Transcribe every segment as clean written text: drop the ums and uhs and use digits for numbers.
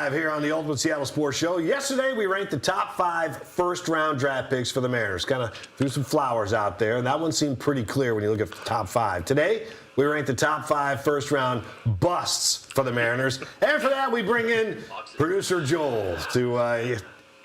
5 here on the Ultimate Seattle Sports Show. Yesterday, we ranked the top 5 first-round draft picks for the Mariners. Kind of threw some flowers out there, and that one seemed pretty clear when you look at the top 5. Today, we ranked the top 5 first-round busts for the Mariners. And for that, we bring in producer Joel to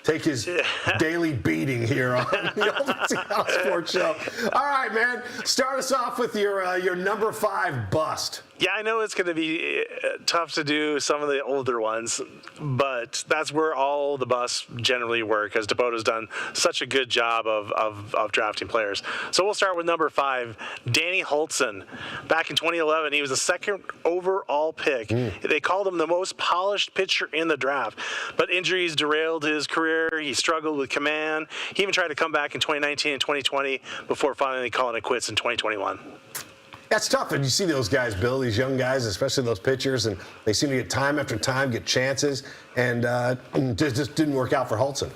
take his daily beating here on the Ultimate Seattle Sports Show. All right, man. Start us off with your number 5 bust. Yeah, I know it's going to be tough to do some of the older ones, but that's where all the busts generally work, because Dipoto's done such a good job of drafting players. So we'll start with number 5, Danny Hultzen. Back in 2011, he was the 2nd overall pick. They called him the most polished pitcher in the draft, but injuries derailed his career. He struggled with command. He even tried to come back in 2019 and 2020 before finally calling it quits in 2021. That's tough, and you see those guys, Bill, these young guys, especially those pitchers, and they seem to get time after time, get chances, and just didn't work out for Hultzen.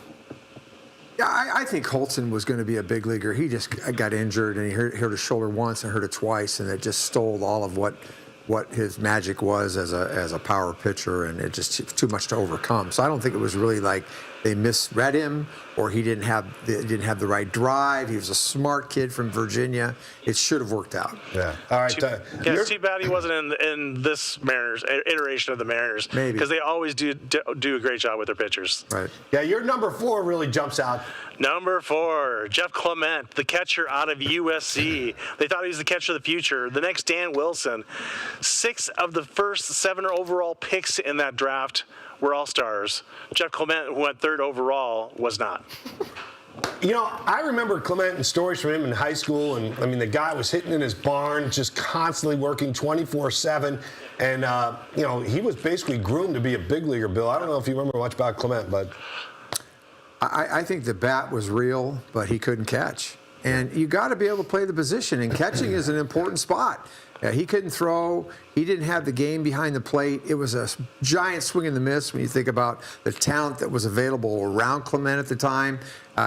Yeah, I think Hultzen was going to be a big leaguer. He just got injured, and he hurt his shoulder once and hurt it twice, and it just stole all of what his magic was as a power pitcher, and it just too much to overcome. So I don't think it was really like they misread him or he didn't have the right drive. He was a smart kid from Virginia. It should have worked out. Yeah. All right. It's too bad he wasn't in this Mariners iteration of the Mariners. Maybe, because they always do a great job with their pitchers. Right. Yeah. Your number 4 really jumps out. Number 4, Jeff Clement, the catcher out of USC. They thought he was the catcher of the future. The next Dan Wilson. 6 of the first 7 overall picks in that draft were all-stars. Jeff Clement, who went 3rd overall, was not. You know, I remember Clement and stories from him in high school, and I mean, the guy was hitting in his barn, just constantly working 24/7, and you know, he was basically groomed to be a big leaguer. Bill, I don't know if you remember much about Clement, but I think the bat was real, but he couldn't catch. And you got to be able to play the position, and catching is an important spot. He couldn't throw. He didn't have the game behind the plate. It was a giant swing and the miss when you think about the talent that was available around Clement at the time.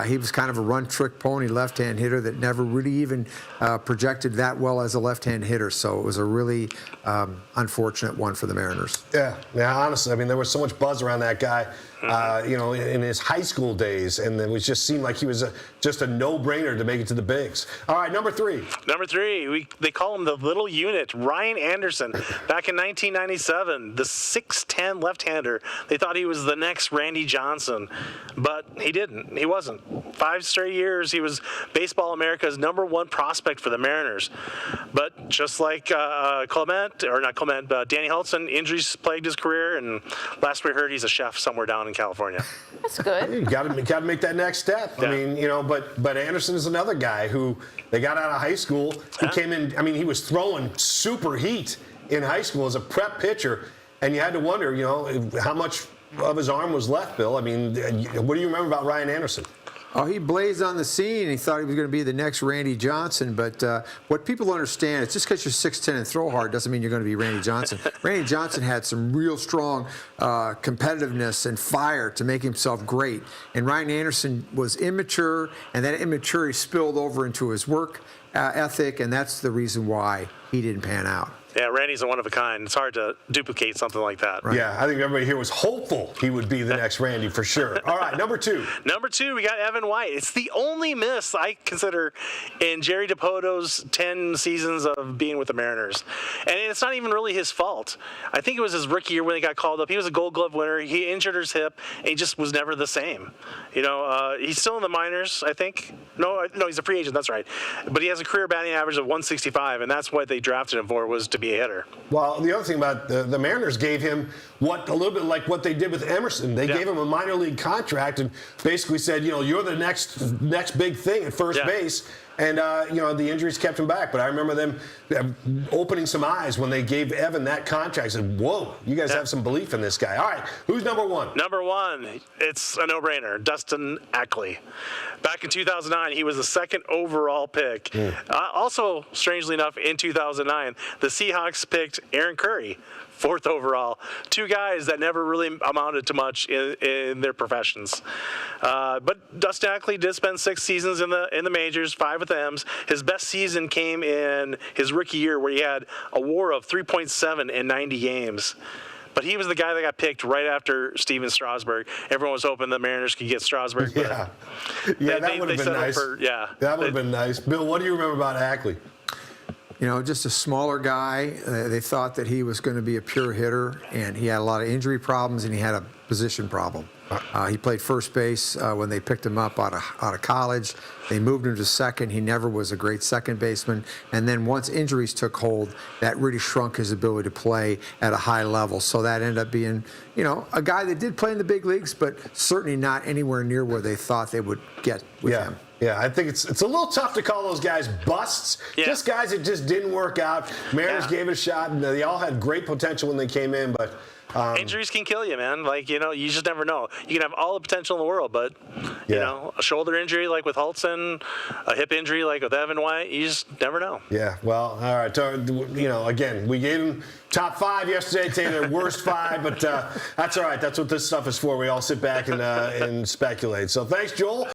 He was kind of a run-trick pony left-hand hitter that never really even projected that well as a left-hand hitter. So it was a really unfortunate one for the Mariners. Yeah, honestly, I mean, there was so much buzz around that guy, you know, in his high school days, and it just seemed like he was just a no-brainer to make it to the bigs. All right, number 3. Number 3, they call him the little unit, Ryan Anderson. Back in 1997, the 6'10 left-hander. They thought he was the next Randy Johnson, but he didn't. He wasn't. 5 straight years, he was Baseball America's number 1 prospect for the Mariners. But just like Danny Hultzen, injuries plagued his career, and last we heard, he's a chef somewhere down in California. That's good. You got to make that next step. Yeah. I mean, you know, but Anderson is another guy who they got out of high school. He came in. I mean, he was throwing super heat in high school as a prep pitcher, and you had to wonder, you know, how much of his arm was left, Bill. I mean, what do you remember about Ryan Anderson? Oh, he blazed on the scene, and he thought he was going to be the next Randy Johnson. But what people understand, it's just because you're 6'10 and throw hard doesn't mean you're going to be Randy Johnson. Randy Johnson had some real strong competitiveness and fire to make himself great. And Ryan Anderson was immature, and that immaturity spilled over into his work ethic, and that's the reason why he didn't pan out. Yeah, Randy's a one of a kind. It's hard to duplicate something like that. Right. Yeah, I think everybody here was hopeful he would be the next Randy for sure. All right, number 2. Number 2, we got Evan White. It's the only miss I consider in Jerry Dipoto's 10 seasons of being with the Mariners. And it's not even really his fault. I think it was his rookie year when he got called up. He was a Gold Glove winner. He injured his hip, and he just was never the same. You know, he's still in the minors, I think. No, he's a free agent. That's right. But he has a career batting average of 165, and that's what they drafted him for, was to be a hitter. Well, the other thing about the Mariners gave him a little bit like what they did with Emerson. They gave him a minor league contract and basically said, you know, you're the next big thing at first base. And, you know, the injuries kept him back. But I remember them opening some eyes when they gave Evan that contract. I said, whoa, you guys have some belief in this guy. All right, who's number 1? Number 1, it's a no-brainer, Dustin Ackley. Back in 2009, he was the 2nd overall pick. Also, strangely enough, in 2009, the Seahawks picked Aaron Curry, 4th overall. 2 guys that never really amounted to much in their professions. But Dustin Ackley did spend 6 seasons in the majors, 5 with the M's. His best season came in his rookie year, where he had a WAR of 3.7 in 90 games. But he was the guy that got picked right after Steven Strasburg. Everyone was hoping the Mariners could get Strasburg. But that would have been nice. That would have been nice. Bill, what do you remember about Ackley? Just a smaller guy. They thought that he was going to be a pure hitter, and he had a lot of injury problems, and he had a position problem. He played first base when they picked him up out of college. They moved him to second. He never was a great second baseman. And then once injuries took hold, that really shrunk his ability to play at a high level. So that ended up being, a guy that did play in the big leagues, but certainly not anywhere near where they thought they would get with him. Yeah, I think it's a little tough to call those guys busts. Yeah. Just guys that just didn't work out. Mariners gave it a shot, and they all had great potential when they came in, but injuries can kill you, man. You just never know. You can have all the potential in the world, but a shoulder injury like with Hultzen, a hip injury like with Evan White, you just never know. Yeah, well, all right. Again, we gave them top 5 yesterday, taking their worst 5, but that's all right. That's what this stuff is for. We all sit back and speculate. So thanks, Joel.